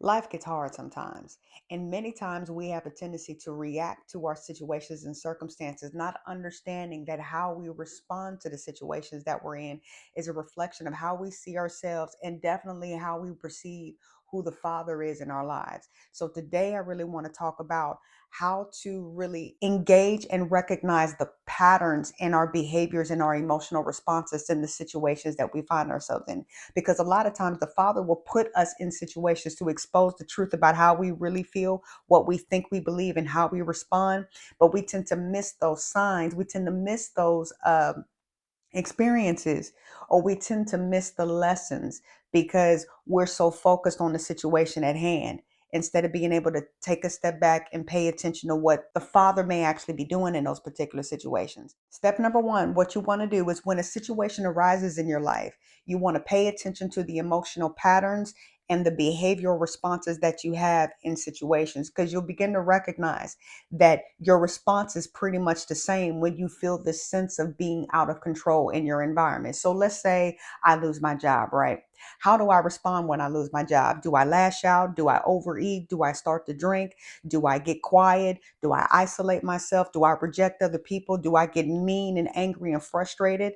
Life gets hard sometimes, and many times we have a tendency to react to our situations and circumstances, not understanding that how we respond to the situations that we're in is a reflection of how we see ourselves and definitely how we perceive who the Father is in our lives. So, today I really want to talk about how to really engage and recognize the patterns in our behaviors and our emotional responses in the situations that we find ourselves in, because a lot of times the Father will put us in situations to expose the truth about how we really feel, what we think we believe, and how we respond. But we tend to miss those signs. We tend to miss those experiences, or we tend to miss the lessons because we're so focused on the situation at hand instead of being able to take a step back and pay attention to what the Father may actually be doing in those particular situations. Step number one, what you want to do is when a situation arises in your life, you want to pay attention to the emotional patterns and the behavioral responses that you have in situations, because you'll begin to recognize that your response is pretty much the same when you feel this sense of being out of control in your environment. So let's say I lose my job, right? How do I respond when I lose my job? Do I lash out? Do I overeat? Do I start to drink? Do I get quiet? Do I isolate myself? Do I reject other people? Do I get mean and angry and frustrated?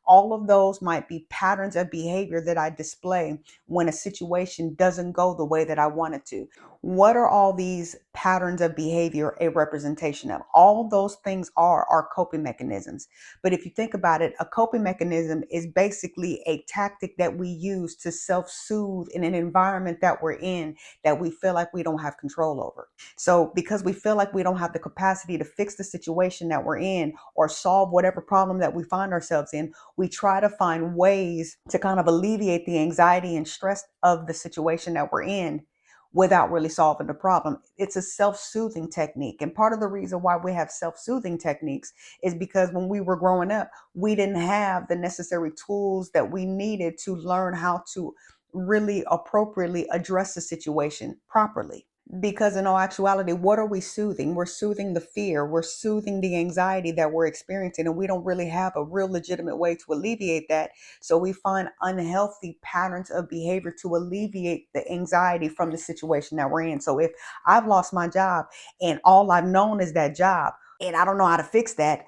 All of those might be patterns of behavior that I display when a situation doesn't go the way that I want it to. What are all these patterns of behavior a representation of? All those things are coping mechanisms. But if you think about it, a coping mechanism is basically a tactic that we use to self-soothe in an environment that we're in that we feel like we don't have control over. So because we feel like we don't have the capacity to fix the situation that we're in or solve whatever problem that we find ourselves in, we try to find ways to kind of alleviate the anxiety and stress of the situation that we're in without really solving the problem. It's a self-soothing technique. And part of the reason why we have self-soothing techniques is because when we were growing up, we didn't have the necessary tools that we needed to learn how to really appropriately address the situation properly. Because in all actuality, what are we soothing? We're soothing the fear, we're soothing the anxiety that we're experiencing, and we don't really have a real legitimate way to alleviate that. So we find unhealthy patterns of behavior to alleviate the anxiety from the situation that we're in. So if I've lost my job and all I've known is that job, and I don't know how to fix that,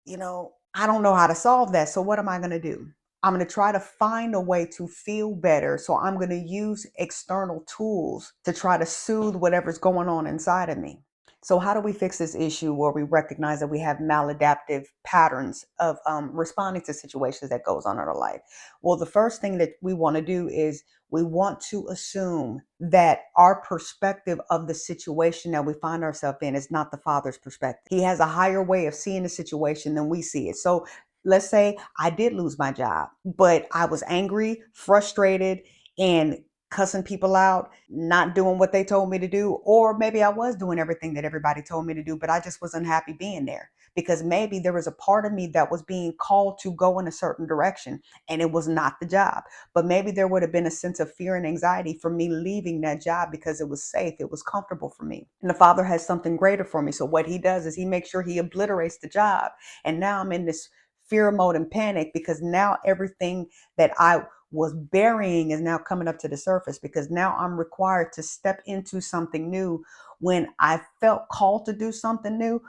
I don't know how to solve that. So what am I going to do? I'm going to try to find a way to feel better. So I'm going to use external tools to try to soothe whatever's going on inside of me. So how do we fix this issue where we recognize that we have maladaptive patterns of responding to situations that goes on in our life? Well, the first thing that we want to do is we want to assume that our perspective of the situation that we find ourselves in is not the Father's perspective. He has a higher way of seeing the situation than we see it. So let's say I did lose my job, but I was angry, frustrated, and cussing people out, not doing what they told me to do, or maybe I was doing everything that everybody told me to do, but I just was unhappy being there because maybe there was a part of me that was being called to go in a certain direction and it was not the job. But maybe there would have been a sense of fear and anxiety for me leaving that job because it was safe, it was comfortable for me. And the Father has something greater for me. So what he does is he makes sure he obliterates the job. And now I'm in this fear mode and panic because now everything that I was burying is now coming up to the surface, because now I'm required to step into something new when I felt called to do something new,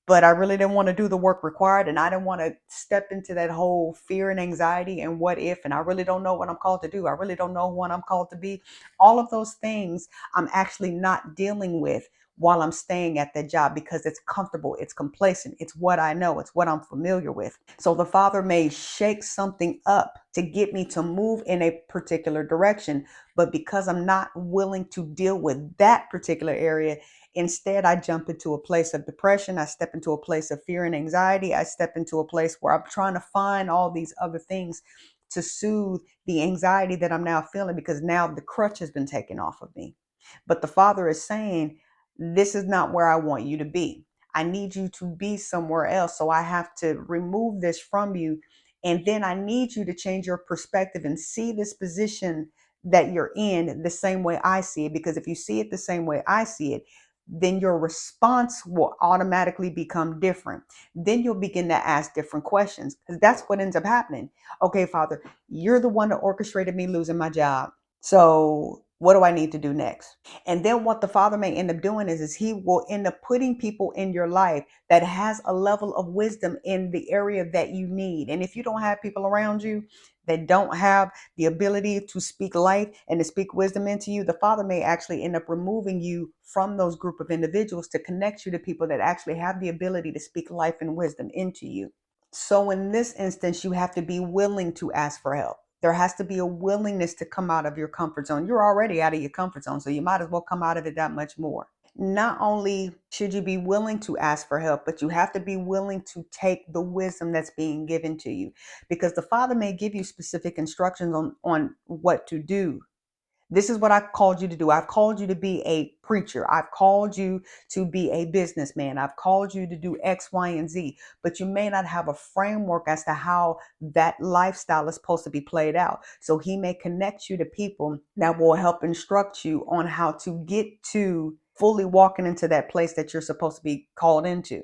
but I really didn't want to do the work required, and I didn't want to step into that whole fear and anxiety and what if, and I really don't know what I'm called to do. I really don't know what I'm called to be. All of those things I'm actually not dealing with while I'm staying at that job because it's comfortable, it's complacent, it's what I know, it's what I'm familiar with. So the Father may shake something up to get me to move in a particular direction, but because I'm not willing to deal with that particular area, instead, I jump into a place of depression. I step into a place of fear and anxiety. I step into a place where I'm trying to find all these other things to soothe the anxiety that I'm now feeling, because now the crutch has been taken off of me. But the Father is saying, this is not where I want you to be. I need you to be somewhere else. So I have to remove this from you. And then I need you to change your perspective and see this position that you're in the same way I see it. Because if you see it the same way I see it, then your response will automatically become different. Then you'll begin to ask different questions because that's what ends up happening. Okay, Father, you're the one that orchestrated me losing my job. So what do I need to do next? And then what the Father may end up doing is he will end up putting people in your life that has a level of wisdom in the area that you need. And if you don't have people around you that don't have the ability to speak life and to speak wisdom into you, the Father may actually end up removing you from those group of individuals to connect you to people that actually have the ability to speak life and wisdom into you. So in this instance, you have to be willing to ask for help. There has to be a willingness to come out of your comfort zone. You're already out of your comfort zone, so you might as well come out of it that much more. Not only should you be willing to ask for help, but you have to be willing to take the wisdom that's being given to you, because the Father may give you specific instructions on what to do. This is what I called you to do. I've called you to be a preacher. I've called you to be a businessman. I've called you to do X, Y, and Z. But you may not have a framework as to how that lifestyle is supposed to be played out. So he may connect you to people that will help instruct you on how to get to fully walking into that place that you're supposed to be called into.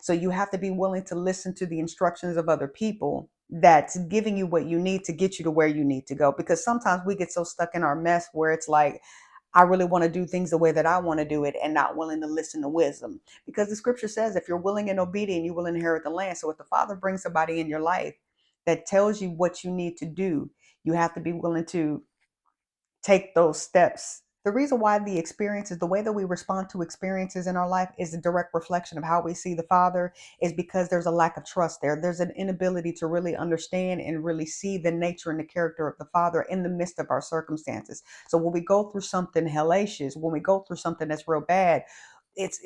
So you have to be willing to listen to the instructions of other people that's giving you what you need to get you to where you need to go. Because sometimes we get so stuck in our mess where it's like, I really want to do things the way that I want to do it and not willing to listen to wisdom. Because the scripture says, if you're willing and obedient, you will inherit the land. So if the Father brings somebody in your life that tells you what you need to do, you have to be willing to take those steps. The reason why the experiences, the way that we respond to experiences in our life is a direct reflection of how we see the Father, is because there's a lack of trust there. There's an inability to really understand and really see the nature and the character of the Father in the midst of our circumstances. So when we go through something hellacious, when we go through something that's real bad, it's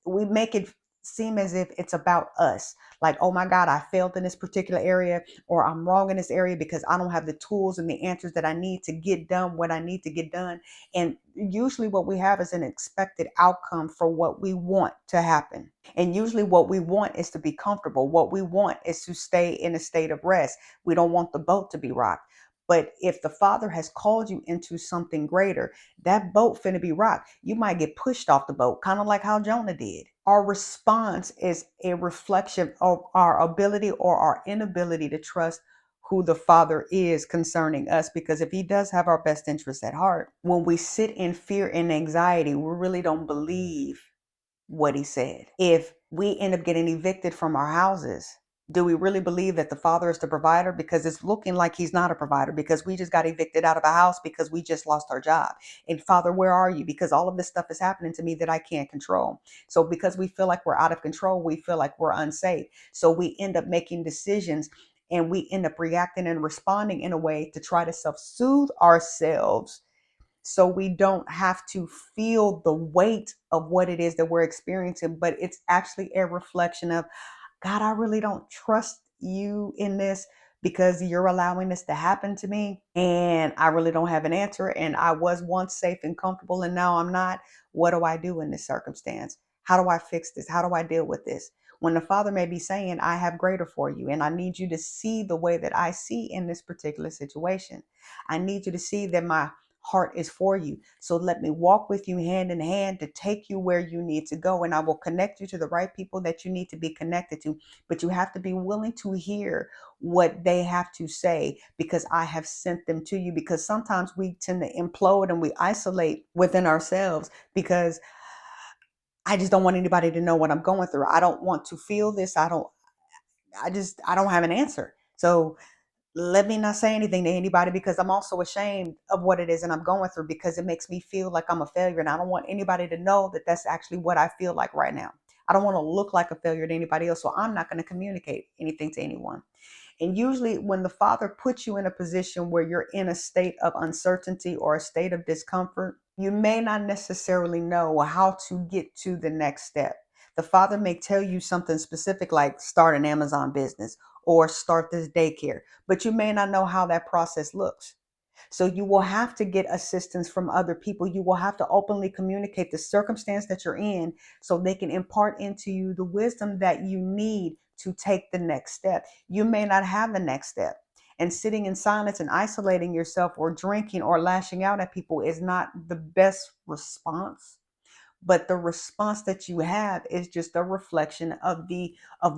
we make it seem as if it's about us. Like, oh my God, I failed in this particular area, or I'm wrong in this area because I don't have the tools and the answers that I need to get done what I need to get done. And usually what we have is an expected outcome for what we want to happen. And usually what we want is to be comfortable. What we want is to stay in a state of rest. We don't want the boat to be rocked. But if the Father has called you into something greater, that boat finna be rocked. You might get pushed off the boat, kind of like how Jonah did. Our response is a reflection of our ability or our inability to trust who the Father is concerning us. Because if he does have our best interests at heart, when we sit in fear and anxiety, we really don't believe what he said. If we end up getting evicted from our houses, do we really believe that the Father is the provider? Because it's looking like he's not a provider, because we just got evicted out of a house because we just lost our job. And Father, where are you? Because all of this stuff is happening to me that I can't control. So because we feel like we're out of control, we feel like we're unsafe. So we end up making decisions, and we end up reacting and responding in a way to try to self-soothe ourselves, so we don't have to feel the weight of what it is that we're experiencing. But it's actually a reflection of, God, I really don't trust you in this, because you're allowing this to happen to me and I really don't have an answer. And I was once safe and comfortable and now I'm not. What do I do in this circumstance? How do I fix this? How do I deal with this? When the Father may be saying, I have greater for you, and I need you to see the way that I see in this particular situation. I need you to see that my heart is for you. So let me walk with you hand in hand to take you where you need to go. And I will connect you to the right people that you need to be connected to. But you have to be willing to hear what they have to say, because I have sent them to you. Because sometimes we tend to implode and we isolate within ourselves, because I just don't want anybody to know what I'm going through. I don't want to feel this. I don't have an answer. So let me not say anything to anybody, because I'm also ashamed of what it is and I'm going through, because it makes me feel like I'm a failure. And I don't want anybody to know that that's actually what I feel like right now. I don't want to look like a failure to anybody else. So I'm not going to communicate anything to anyone. And usually, when the Father puts you in a position where you're in a state of uncertainty or a state of discomfort, you may not necessarily know how to get to the next step. The Father may tell you something specific, like start an Amazon business or start this daycare, but you may not know how that process looks. So you will have to get assistance from other people. You will have to openly communicate the circumstance that you're in, so they can impart into you the wisdom that you need to take the next step. You may not have the next step. And sitting in silence and isolating yourself or drinking or lashing out at people is not the best response. but the response that you have is just a reflection of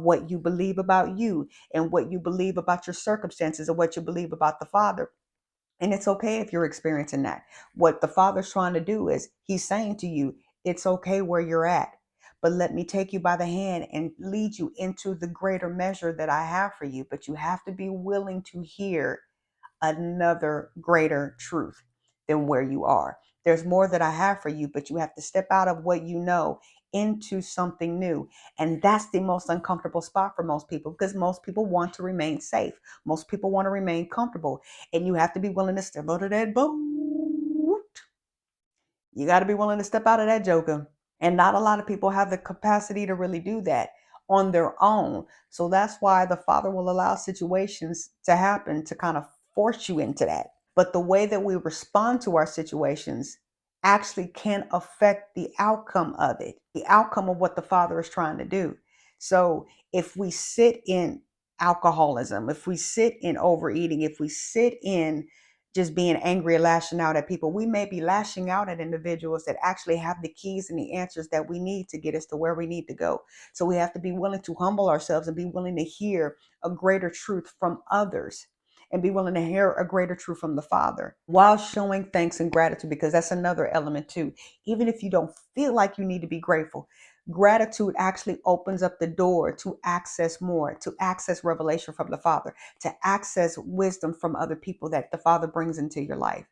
what you believe about you and what you believe about your circumstances and what you believe about the Father. And it's okay if you're experiencing that. What the Father's trying to do is he's saying to you, it's okay where you're at, but let me take you by the hand and lead you into the greater measure that I have for you. But you have to be willing to hear another greater truth than where you are. There's more that I have for you, but you have to step out of what you know into something new. And that's the most uncomfortable spot for most people because most people want to remain safe. Most people want to remain comfortable. And you have to be willing to step out of that boat. You got to be willing to step out of that joker. And not a lot of people have the capacity to really do that on their own. So that's why the Father will allow situations to happen to kind of force you into that. But the way that we respond to our situations actually can affect the outcome of it, the outcome of what the Father is trying to do. So if we sit in alcoholism, if we sit in overeating, if we sit in just being angry and lashing out at people, we may be lashing out at individuals that actually have the keys and the answers that we need to get us to where we need to go. So we have to be willing to humble ourselves and be willing to hear a greater truth from others and be willing to hear a greater truth from the Father while showing thanks and gratitude, because that's another element too. Even if you don't feel like you need to be grateful, gratitude actually opens up the door to access more, to access revelation from the Father, to access wisdom from other people that the Father brings into your life.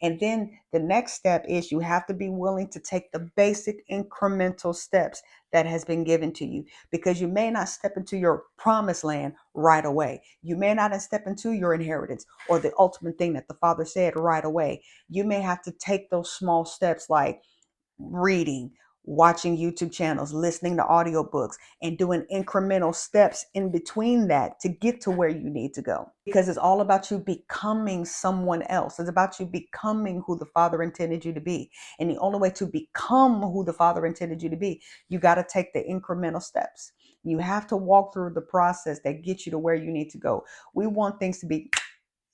And then the next step is you have to be willing to take the basic incremental steps that has been given to you, because you may not step into your promised land right away. You may not step into your inheritance or the ultimate thing that the Father said right away. You may have to take those small steps like reading, watching YouTube channels, listening to audiobooks, and doing incremental steps in between that to get to where you need to go. Because it's all about you becoming someone else. It's about you becoming who the Father intended you to be. And the only way to become who the Father intended you to be, you got to take the incremental steps. You have to walk through the process that gets you to where you need to go. We want things to be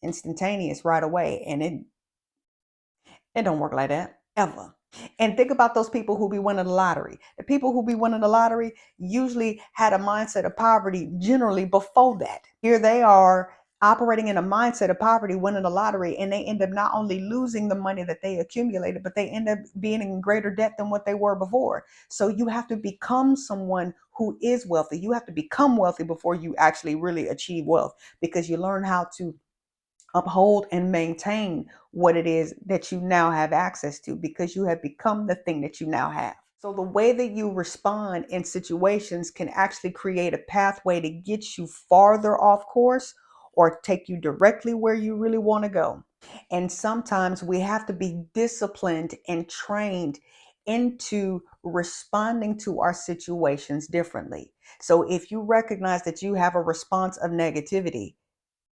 instantaneous right away, and it don't work like that ever. And think about those people who be winning the lottery. The people who be winning the lottery usually had a mindset of poverty generally before that. Here they are operating in a mindset of poverty, winning the lottery, and they end up not only losing the money that they accumulated, but they end up being in greater debt than what they were before. So you have to become someone who is wealthy. You have to become wealthy before you actually really achieve wealth, because you learn how to uphold and maintain what it is that you now have access to, because you have become the thing that you now have. So the way that you respond in situations can actually create a pathway to get you farther off course or take you directly where you really want to go. And sometimes we have to be disciplined and trained into responding to our situations differently. So if you recognize that you have a response of negativity,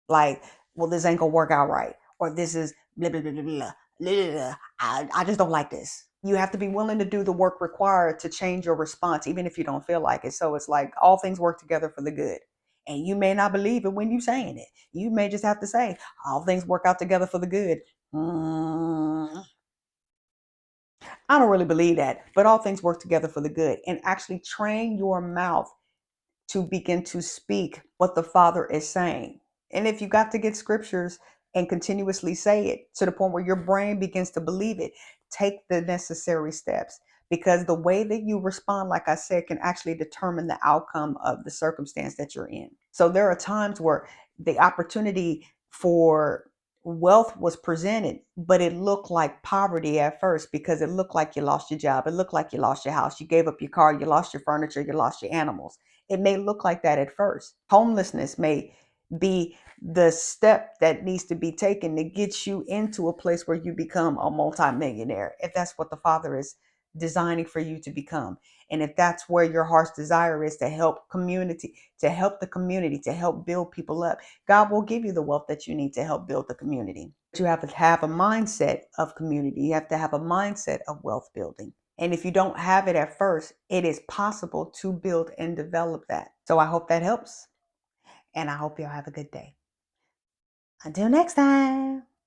like, well, this ain't gonna work out right, or this is blah blah blah blah blah, blah, blah. I just don't like this. You have to be willing to do the work required to change your response, even if you don't feel like it. So it's like all things work together for the good. And you may not believe it when you're saying it. You may just have to say, all things work out together for the good. I don't really believe that, but all things work together for the good. And actually train your mouth to begin to speak what the Father is saying. And if you got to get scriptures and continuously say it to the point where your brain begins to believe it, take the necessary steps, because the way that you respond, like I said, can actually determine the outcome of the circumstance that you're in. So there are times where the opportunity for wealth was presented, but it looked like poverty at first, because it looked like you lost your job. It looked like you lost your house. You gave up your car. You lost your furniture. You lost your animals. It may look like that at first. Homelessness may be the step that needs to be taken to get you into a place where you become a multimillionaire, if that's what the Father is designing for you to become. And if that's where your heart's desire is, to help community, to help the community, to help build people up, God will give you the wealth that you need to help build the community. But you have to have a mindset of community. You have to have a mindset of wealth building. And if you don't have it at first, it is possible to build and develop that. So I hope that helps. And I hope y'all have a good day. Until next time.